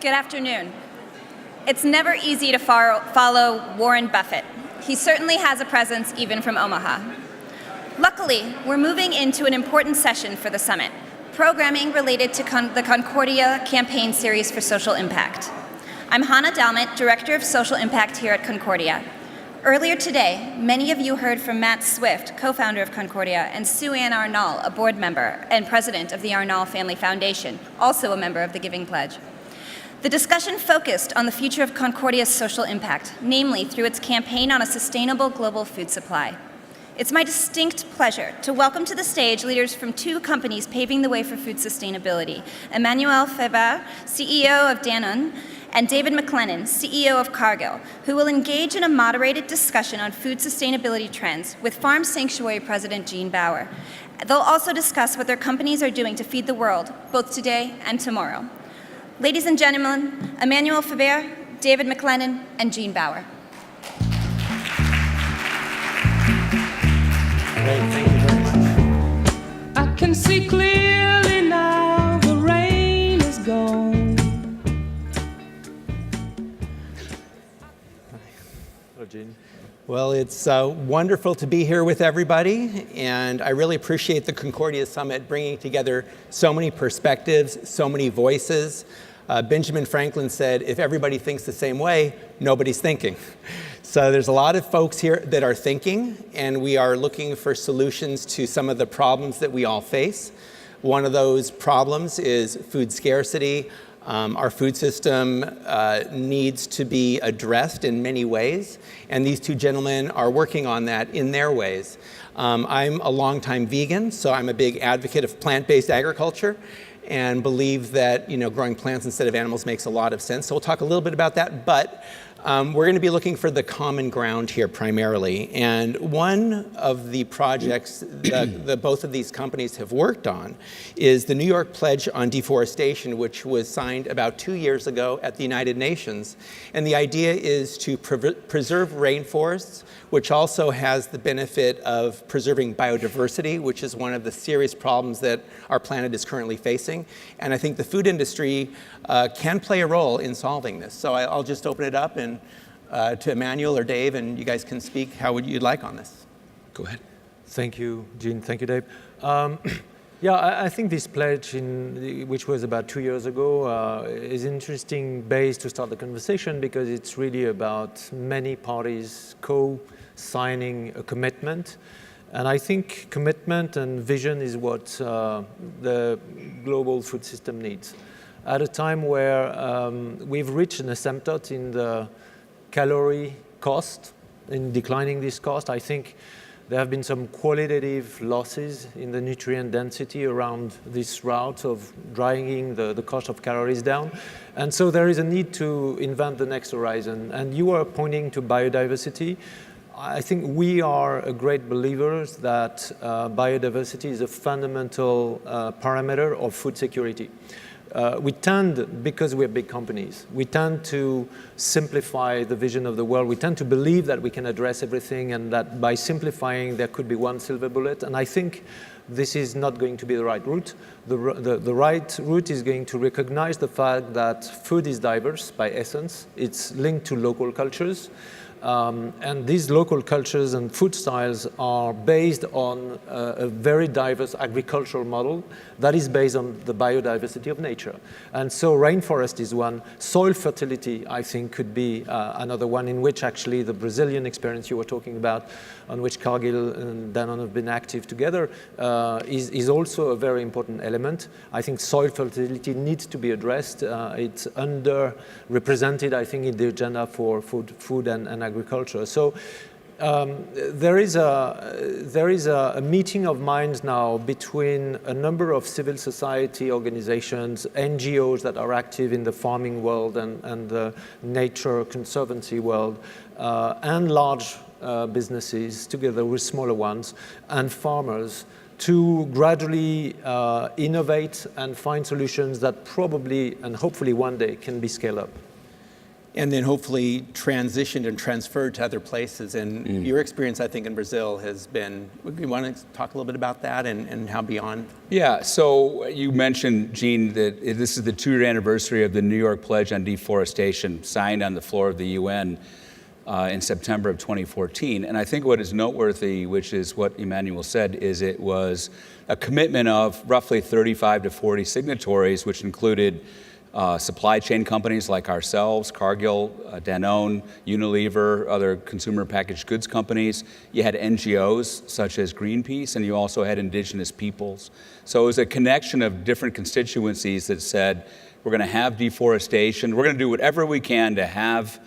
Good afternoon. It's never easy to follow Warren Buffett. He certainly has a presence even from Omaha. Luckily, we're moving into an important session for the summit, programming related to the Concordia campaign series for social impact. I'm Hannah Dalmett, Director of Social Impact here at Concordia. Earlier today, many of you heard from Matt Swift, co-founder of Concordia, and Sue Ann Arnall, a board member and president of the Arnall Family Foundation, also a member of the Giving Pledge. The discussion focused on the future of Concordia's social impact, namely through its campaign on a sustainable global food supply. It's my distinct pleasure to welcome to the stage leaders from two companies paving the way for food sustainability, Emmanuel Faber, CEO of Danone, and David MacLennan, CEO of Cargill, who will engage in a moderated discussion on food sustainability trends with Farm Sanctuary President Jean Baur. They'll also discuss what their companies are doing to feed the world, both today and tomorrow. Ladies and gentlemen, Emmanuel Faber, David MacLennan, and Jean Baur. Great, thank you very much. I can see clearly now, the rain is gone. Hello, Jean. Well, it's wonderful to be here with everybody, and I really appreciate the Concordia Summit bringing together so many perspectives, so many voices. Benjamin Franklin said, if everybody thinks the same way, nobody's thinking. So there's a lot of folks here that are thinking, and we are looking for solutions to some of the problems that we all face. One of those problems is food scarcity. Our food system needs to be addressed in many ways, and these two gentlemen are working on that in their ways. I'm a longtime vegan, so I'm a big advocate of plant-based agriculture and believe that growing plants instead of animals makes a lot of sense. So we'll talk a little bit about that, but we're going to be looking for the common ground here primarily. And one of the projects that both of these companies have worked on is the New York Pledge on Deforestation, which was signed about 2 years ago at the United Nations. And the idea is to preserve rainforests, which also has the benefit of preserving biodiversity, which is one of the serious problems that our planet is currently facing. And I think the food industry can play a role in solving this. So I'll just open it up and to Emmanuel or Dave, and you guys can speak how you'd like on this. Go ahead. Thank you, Jean. Thank you, Dave. Yeah, I think this pledge, which was about 2 years ago, is an interesting base to start the conversation because it's really about many parties co-signing a commitment. And I think commitment and vision is what the global food system needs. At a time where we've reached an asymptote in the calorie cost, in declining this cost, I think there have been some qualitative losses in the nutrient density around this route of driving the cost of calories down. And so there is a need to invent the next horizon. And you are pointing to biodiversity. I think we are great believers that biodiversity is a fundamental parameter of food security. We tend, because we're big companies, we tend to simplify the vision of the world. We tend to believe that we can address everything and that by simplifying there could be one silver bullet. And I think this is not going to be the right route. The right route is going to recognize the fact that food is diverse by essence. It's linked to local cultures. And these local cultures and food styles are based on a very diverse agricultural model that is based on the biodiversity of nature. And so rainforest is one. Soil fertility, I think, could be another one in which actually the Brazilian experience you were talking about, on which Cargill and Danone have been active together, is also a very important element. I think soil fertility needs to be addressed. It's underrepresented, I think, in the agenda for food and agriculture. So there is a meeting of minds now between a number of civil society organizations, NGOs that are active in the farming world and the nature conservancy world, and large businesses together with smaller ones, and farmers to gradually innovate and find solutions that probably and hopefully one day can be scaled up. and then hopefully transitioned and transferred to other places. And your experience, I think, in Brazil has been, you want to talk a little bit about that and how beyond? Yeah, so you mentioned, Gene, that this is the 2-year anniversary of the New York Pledge on Deforestation, signed on the floor of the UN in September of 2014. And I think what is noteworthy, which is what Emmanuel said, is it was a commitment of roughly 35 to 40 signatories, which included supply chain companies like ourselves, Cargill, Danone, Unilever, other consumer packaged goods companies. You had NGOs such as Greenpeace, and you also had indigenous peoples. So it was a connection of different constituencies that said, we're going to have deforestation. We're going to do whatever we can to have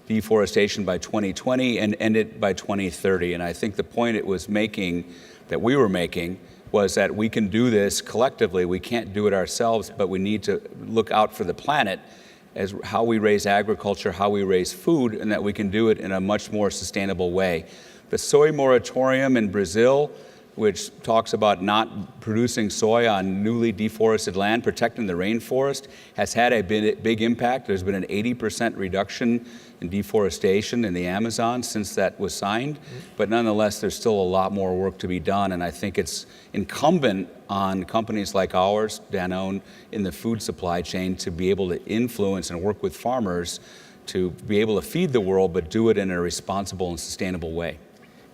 deforestation by 2020 and end it by 2030. And I think the point it was making, that we were making, was that we can do this collectively. We can't do it ourselves, but we need to look out for the planet as how we raise agriculture, how we raise food, and that we can do it in a much more sustainable way. The soy moratorium in Brazil, which talks about not producing soy on newly deforested land, protecting the rainforest, has had a big impact. There's been an 80% reduction in deforestation in the Amazon since that was signed. But nonetheless, there's still a lot more work to be done. And I think it's incumbent on companies like ours, Danone, in the food supply chain to be able to influence and work with farmers to be able to feed the world, but do it in a responsible and sustainable way.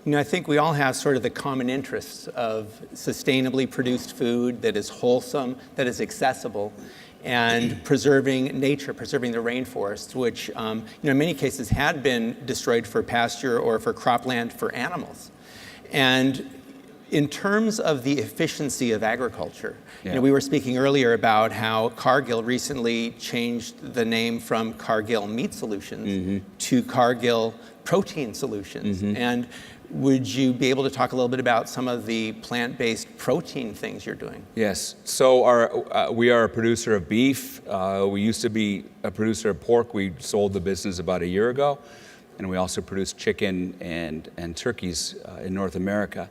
You know, I think we all have sort of the common interests of sustainably produced food that is wholesome, that is accessible, and preserving nature, preserving the rainforests, which in many cases had been destroyed for pasture or for cropland for animals. And in terms of the efficiency of agriculture, we were speaking earlier about how Cargill recently changed the name from Cargill Meat Solutions to Cargill Protein Solutions. And would you be able to talk a little bit about some of the plant-based protein things you're doing? Yes. So we are a producer of beef. We used to be a producer of pork. We sold the business about a year ago. And we also produce chicken and turkeys in North America.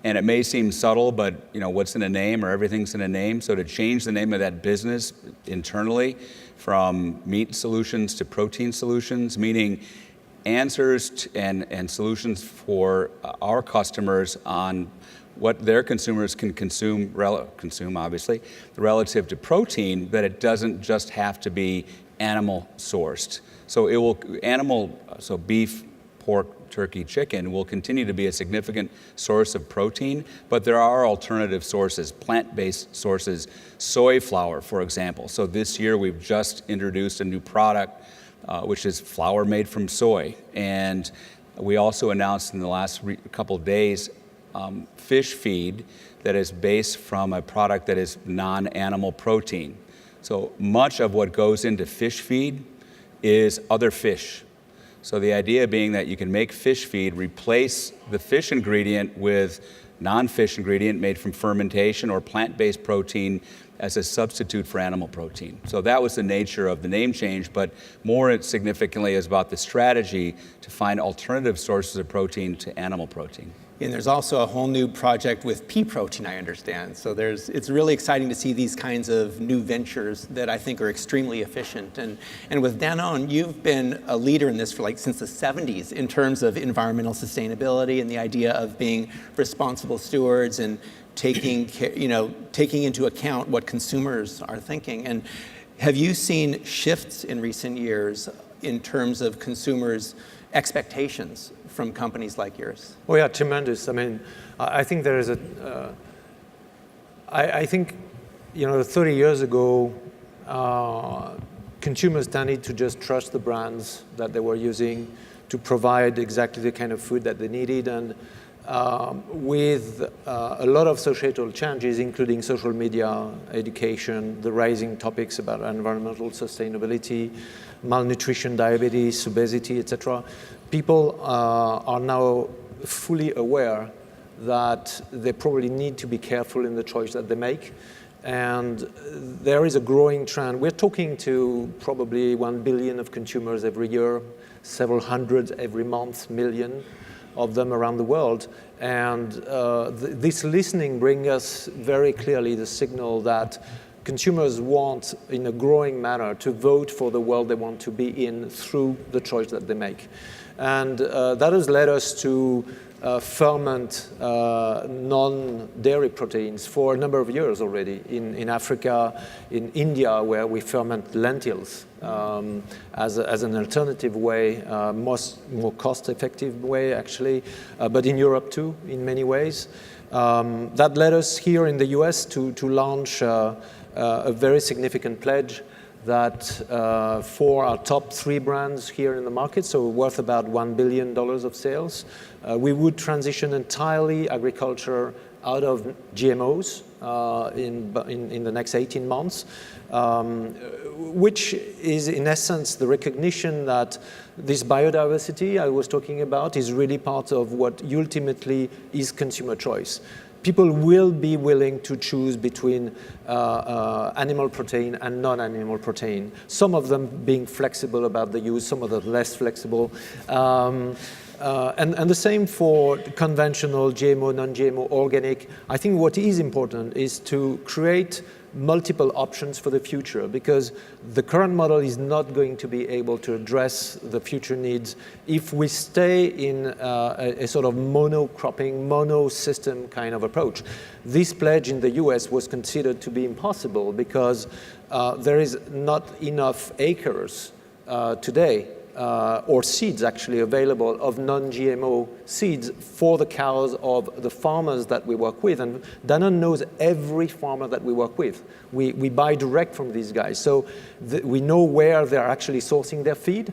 And it may seem subtle, but what's in a name, or everything's in a name. So to change the name of that business internally from meat solutions to protein solutions, meaning answers and solutions for our customers on what their consumers can consume obviously, relative to protein, that it doesn't just have to be animal sourced. So beef, pork, turkey, chicken will continue to be a significant source of protein, but there are alternative sources, plant-based sources, soy flour, for example. So this year we've just introduced a new product which is flour made from soy. And we also announced in the last couple of days fish feed that is based from a product that is non-animal protein. So much of what goes into fish feed is other fish. So the idea being that you can make fish feed, replace the fish ingredient with non-fish ingredient made from fermentation or plant-based protein as a substitute for animal protein. So that was the nature of the name change, but more significantly is about the strategy to find alternative sources of protein to animal protein. And there's also a whole new project with pea protein, I understand. So it's really exciting to see these kinds of new ventures that I think are extremely efficient. And with Danone, you've been a leader in this for since the 70s in terms of environmental sustainability and the idea of being responsible stewards and taking into account what consumers are thinking. And have you seen shifts in recent years in terms of consumers' expectations from companies like yours? Oh yeah, tremendous. I mean, I think there is I think 30 years ago, consumers tended to just trust the brands that they were using to provide exactly the kind of food that they needed. And with a lot of societal changes, including social media, education, the rising topics about environmental sustainability, malnutrition, diabetes, obesity, etc., people are now fully aware that they probably need to be careful in the choice that they make. And there is a growing trend. We're talking to probably 1 billion of consumers every year, several hundred every month, million of them around the world. And this listening brings us very clearly the signal that consumers want, in a growing manner, to vote for the world they want to be in through the choice that they make. And that has led us to ferment non-dairy proteins for a number of years already in Africa, in India, where we ferment lentils as an alternative way, more cost-effective way, actually, but in Europe too, in many ways. That led us here in the US to launch a very significant pledge that for our top 3 brands here in the market, so worth about $1 billion of sales, we would transition entirely agriculture out of GMOs in the next 18 months, which is in essence the recognition that this biodiversity I was talking about is really part of what ultimately is consumer choice. People will be willing to choose between animal protein and non-animal protein, some of them being flexible about the use, some of them less flexible. And the same for conventional, GMO, non-GMO, organic. I think what is important is to create multiple options for the future, because the current model is not going to be able to address the future needs if we stay in a sort of monocropping, mono-system kind of approach. This pledge in the US was considered to be impossible because there is not enough acres today or seeds actually available of non-GMO seeds for the cows of the farmers that we work with. And Danone knows every farmer that we work with. We buy direct from these guys. So we know where they're actually sourcing their feed.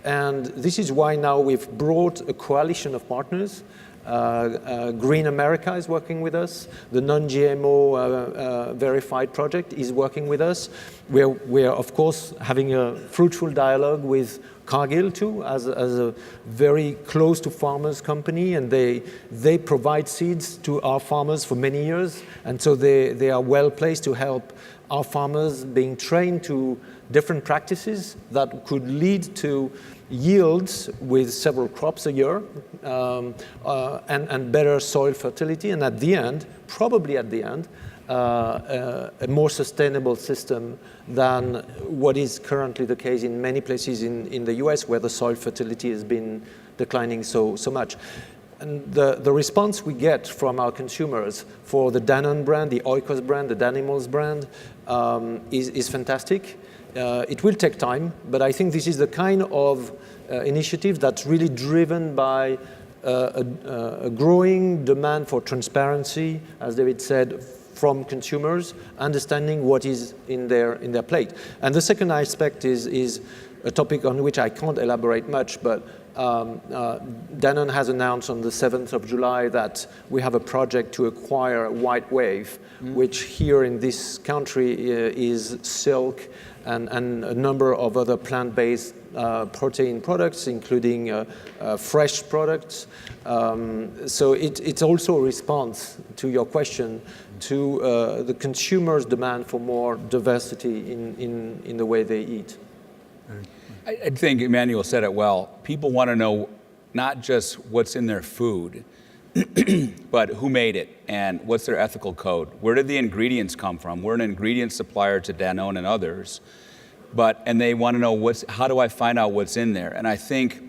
And this is why now we've brought a coalition of partners. Green America is working with us. The non-GMO verified project is working with us. We're of course having a fruitful dialogue with Cargill too, as a very close to farmers company, and they provide seeds to our farmers for many years, and so they are well placed to help our farmers being trained to different practices that could lead to yields with several crops a year and better soil fertility, and at the end, probably at the end, a more sustainable system than what is currently the case in many places in the US, where the soil fertility has been declining so much. And the response we get from our consumers for the Danone brand, the Oikos brand, the Danimals brand is fantastic. It will take time, but I think this is the kind of initiative that's really driven by a growing demand for transparency, as David said, from consumers, understanding what is in their plate. And the second aspect is a topic on which I can't elaborate much, but Danone has announced on the 7th of July that we have a project to acquire White Wave, which here in this country is silk and a number of other plant-based protein products, including fresh products. So it's also a response to your question to the consumers' demand for more diversity in the way they eat. I think Emmanuel said it well. People want to know not just what's in their food, but who made it and what's their ethical code. Where did the ingredients come from? We're an ingredient supplier to Danone and others, and they want to know how do I find out what's in there? And I think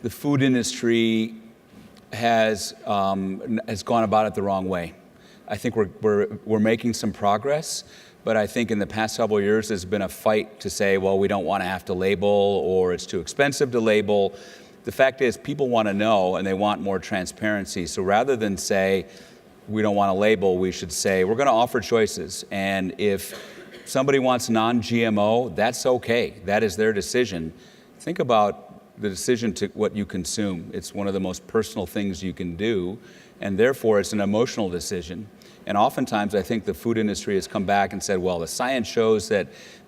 the food industry has gone about it the wrong way. I think we're making some progress. But I think in the past several years, there's been a fight to say, well, we don't want to have to label, or it's too expensive to label. The fact is, people want to know, and they want more transparency. So rather than say, we don't want to label, we should say, we're going to offer choices. And if somebody wants non-GMO, that's okay. That is their decision. Think about the decision to what you consume. It's one of the most personal things you can do, and therefore it's an emotional decision. And oftentimes, I think the food industry has come back and said, well, the science shows that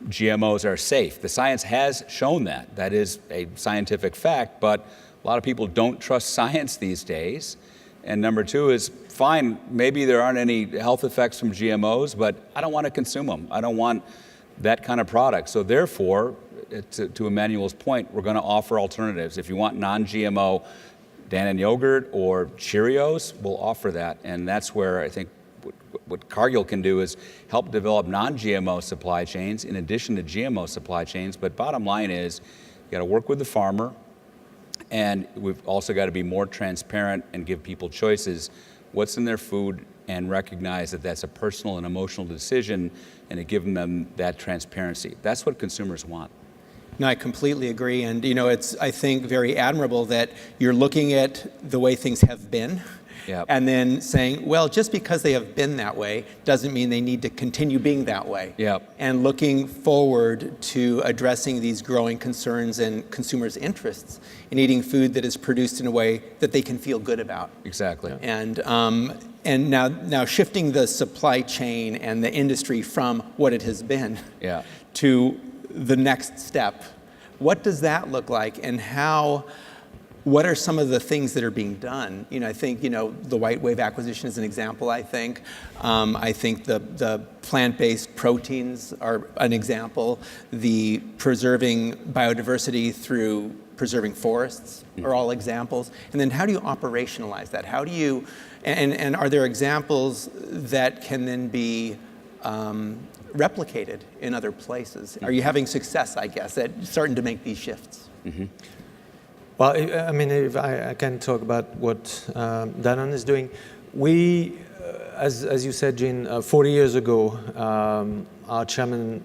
GMOs are safe. The science has shown that. That is a scientific fact, but a lot of people don't trust science these days. And number two is, fine, maybe there aren't any health effects from GMOs, but I don't want to consume them. I don't want that kind of product. So therefore, to Emmanuel's point, we're going to offer alternatives. If you want non-GMO Danone yogurt or Cheerios, we'll offer that. And that's where I think what Cargill can do is help develop non-GMO supply chains in addition to GMO supply chains. But bottom line is, you got to work with the farmer, and we've also got to be more transparent and give people choices, what's in their food, and recognize that that's a personal and emotional decision, and to give them that transparency. That's what consumers want. No, I completely agree. And, it's, I think, very admirable that you're looking at the way things have been. Yep. And then saying, well, just because they have been that way doesn't mean they need to continue being that way. Yep. And looking forward to addressing these growing concerns and consumers' interests in eating food that is produced in a way that they can feel good about. Exactly. And now shifting the supply chain and the industry from what it has been to the next step. What does that look like, and what are some of the things that are being done? I think, the White Wave acquisition is an example, I think. I think the plant-based proteins are an example. The preserving biodiversity through preserving forests are all examples. And then how do you operationalize that? How do you, and are there examples that can then be replicated in other places? Are you having success, I guess, at starting to make these shifts? Mm-hmm. Well, if I can talk about what Danone is doing. We, as you said, Jean, 40 years ago, our chairman,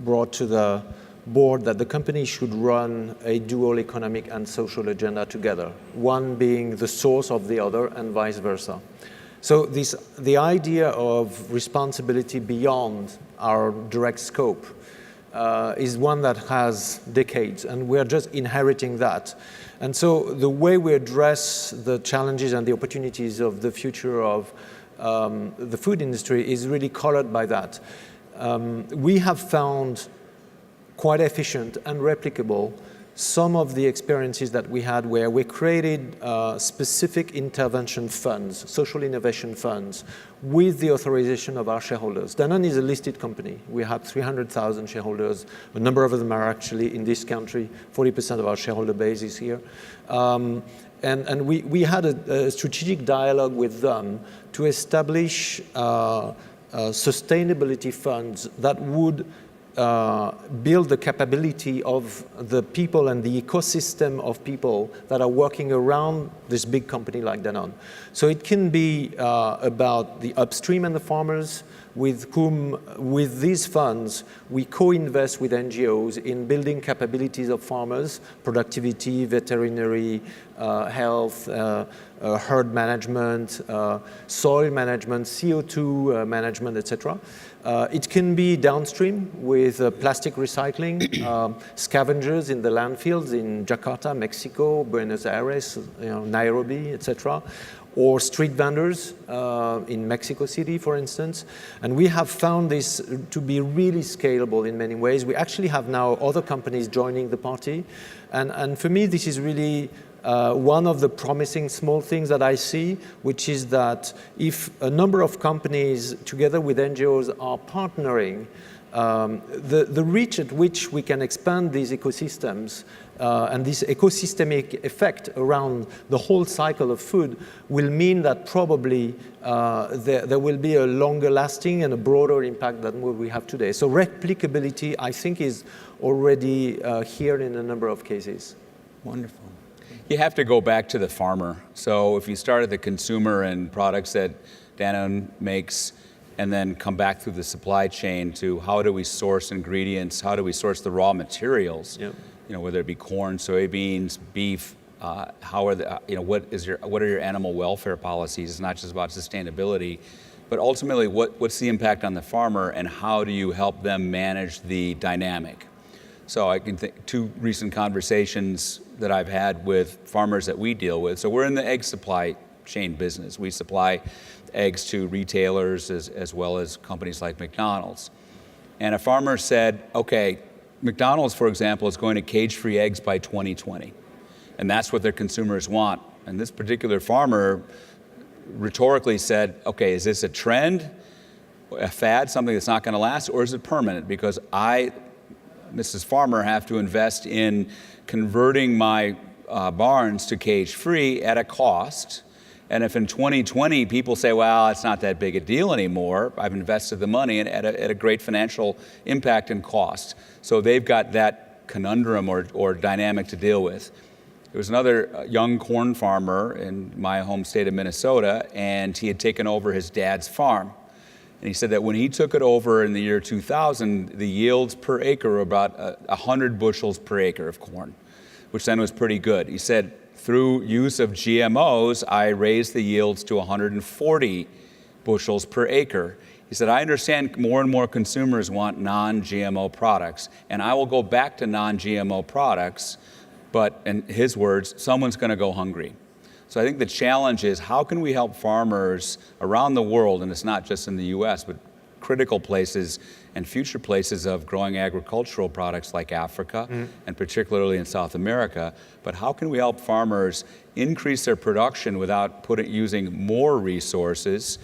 brought to the board that the company should run a dual economic and social agenda together, one being the source of the other and vice versa. So the idea of responsibility beyond our direct scope is one that has decades, and we're just inheriting that. And so the way we address the challenges and the opportunities of the future of the food industry is really colored by that. We have found quite efficient and replicable some of the experiences that we had where we created specific intervention funds, social innovation funds, with the authorization of our shareholders. Danone is a listed company. We have 300,000 shareholders. A number of them are actually in this country. 40% of our shareholder base is here. And we had a strategic dialogue with them to establish sustainability funds that would build the capability of the people and the ecosystem of people that are working around this big company like Danone. So it can be about the upstream and the farmers with whom, with these funds, we co-invest with NGOs in building capabilities of farmers, productivity, veterinary, health, herd management, soil management, CO2 management, etc. It can be downstream with plastic recycling, scavengers in the landfills in Jakarta, Mexico, Buenos Aires, Nairobi, etc. Or street vendors in Mexico City, for instance. And we have found this to be really scalable in many ways. We actually have now other companies joining the party. And for me, this is really one of the promising small things that I see, which is that if a number of companies together with NGOs are partnering, the reach at which we can expand these ecosystems and this ecosystemic effect around the whole cycle of food will mean that probably there will be a longer lasting and a broader impact than what we have today. So replicability, I think, is already here in a number of cases. Wonderful. You have to go back to the farmer. So if you start at the consumer and products that Danone makes, and then come back through the supply chain to how do we source ingredients, how do we source the raw materials, whether it be corn, soybeans, beef, how are the, what are your animal welfare policies? It's not just about sustainability, but ultimately what's the impact on the farmer, and how do you help them manage the dynamic? So I can think two recent conversations that I've had with farmers that we deal with. So we're in the egg supply chain business. We supply eggs to retailers as well as companies like McDonald's. And a farmer said, okay, McDonald's, for example, is going to cage-free eggs by 2020. And that's what their consumers want. And this particular farmer rhetorically said, okay, is this a trend, a fad, something that's not going to last, or is it permanent? Because I, Mrs. Farmer, have to invest in converting my barns to cage-free at a cost, And if in 2020 people say, well, it's not that big a deal anymore, I've invested the money and at a great financial impact and cost. So they've got that conundrum or dynamic to deal with. There was another young corn farmer in my home state of Minnesota, and he had taken over his dad's farm. And he said that when he took it over in the year 2000, the yields per acre were about 100 bushels per acre of corn, which then was pretty good. He said, through use of GMOs, I raised the yields to 140 bushels per acre. He said, I understand more and more consumers want non-GMO products, and I will go back to non-GMO products, but in his words, someone's going to go hungry. So I think the challenge is, how can we help farmers around the world, and it's not just in the US, but critical places and future places of growing agricultural products like Africa, and particularly in South America, but how can we help farmers increase their production without using more resources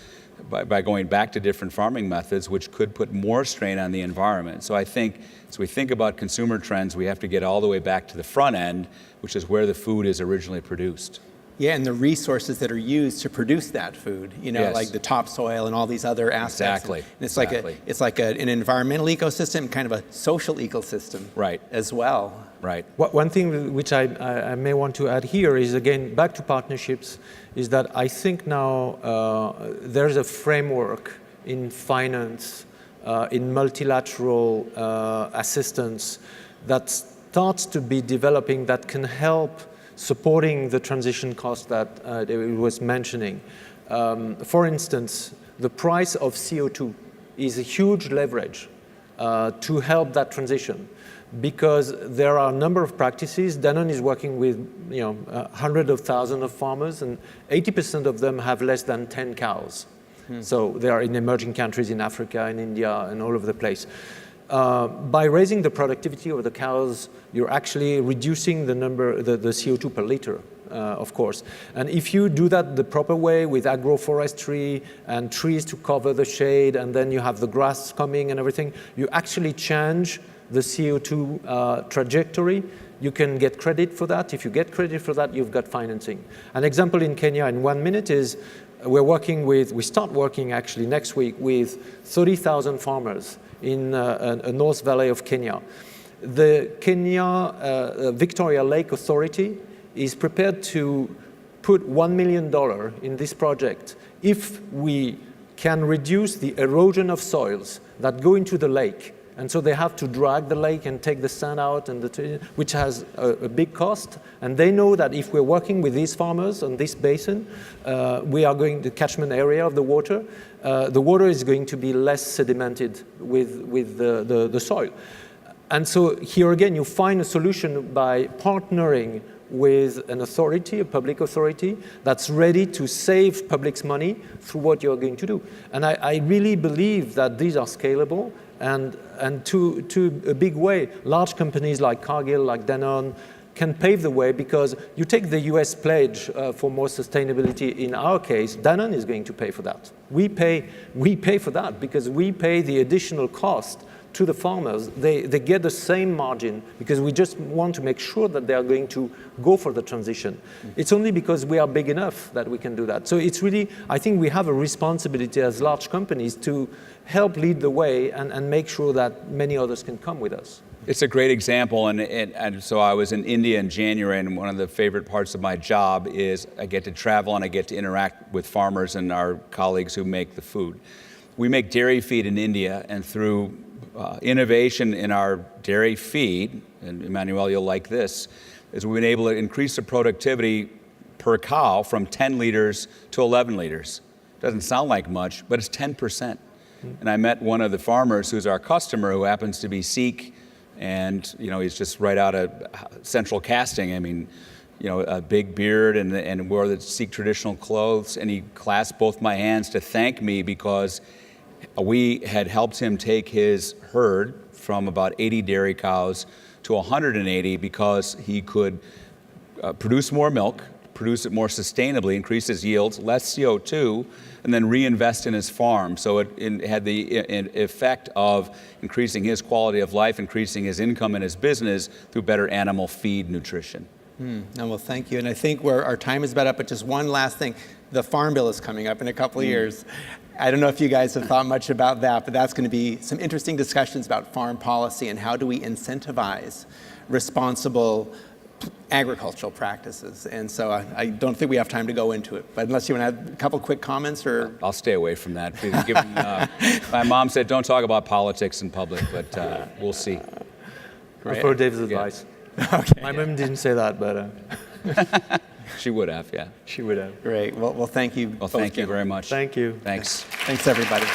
by going back to different farming methods, which could put more strain on the environment. So I think, as we think about consumer trends, we have to get all the way back to the front end, which is where the food is originally produced. Yeah, and the resources that are used to produce that food, Yes. like the topsoil and all these other aspects. Exactly. And it's Exactly. like an environmental ecosystem, kind of a social ecosystem, Right. as well. Right. One thing which I may want to add here is, again, back to partnerships, is that I think now there's a framework in finance, in multilateral assistance that starts to be developing that can help supporting the transition cost that it was mentioning. For instance, the price of CO2 is a huge leverage to help that transition, because there are a number of practices. Danone is working with hundreds of thousands of farmers, and 80% of them have less than 10 cows. So they are in emerging countries in Africa, in India, and all over the place. By raising the productivity of the cows, you're actually reducing the CO2 per liter, of course. And if you do that the proper way with agroforestry and trees to cover the shade, and then you have the grass coming and everything, you actually change the CO2 trajectory. You can get credit for that. If you get credit for that, you've got financing. An example in Kenya in 1 minute is we start working actually next week with 30,000 farmers in a North Valley of Kenya. The Kenya Victoria Lake Authority is prepared to put $1 million in this project if we can reduce the erosion of soils that go into the lake. And so they have to drag the lake and take the sand out, which has a big cost. And they know that if we're working with these farmers on this basin, we are going to catchment area of the water is going to be less sedimented with the soil. And so here again, you find a solution by partnering with an authority, a public authority, that's ready to save public's money through what you're going to do. And I really believe that these are scalable, and to a big way, large companies like Cargill, like Danone, can pave the way, because you take the US pledge for more sustainability. In our case, Danone is going to pay for that. We pay for that because we pay the additional cost to the farmers. They get the same margin because we just want to make sure that they are going to go for the transition. It's only because we are big enough that we can do that. So it's really, I think we have a responsibility as large companies to help lead the way and make sure that many others can come with us. It's a great example, and so I was in India in January, and one of the favorite parts of my job is I get to travel and I get to interact with farmers and our colleagues who make the food. We make dairy feed in India, and through innovation in our dairy feed, and Emmanuel, you'll like this, is we've been able to increase the productivity per cow from 10 liters to 11 liters. Doesn't sound like much, but it's 10%. And I met one of the farmers who's our customer, who happens to be Sikh, and he's just right out of Central Casting. I mean, a big beard and wore the Sikh traditional clothes, and he clasped both my hands to thank me because we had helped him take his herd from about 80 dairy cows to 180 because he could produce more milk, produce it more sustainably, increase his yields, less CO2, and then reinvest in his farm. So it had the effect of increasing his quality of life, increasing his income in his business through better animal feed nutrition. No, well, thank you. And I think our time is about up, but just one last thing. The Farm Bill is coming up in a couple of years. I don't know if you guys have thought much about that, but that's going to be some interesting discussions about farm policy and how do we incentivize responsible agricultural practices. And so I don't think we have time to go into it. But unless you want to add a couple quick comments or... I'll stay away from that. Given, my mom said don't talk about politics in public, but we'll see. I'll follow Dave's advice. Okay. My mom didn't say that, but... She would have, yeah. She would have. Great. Well, thank you. Well, thank you very much. Thank you. Thanks. Thanks, everybody.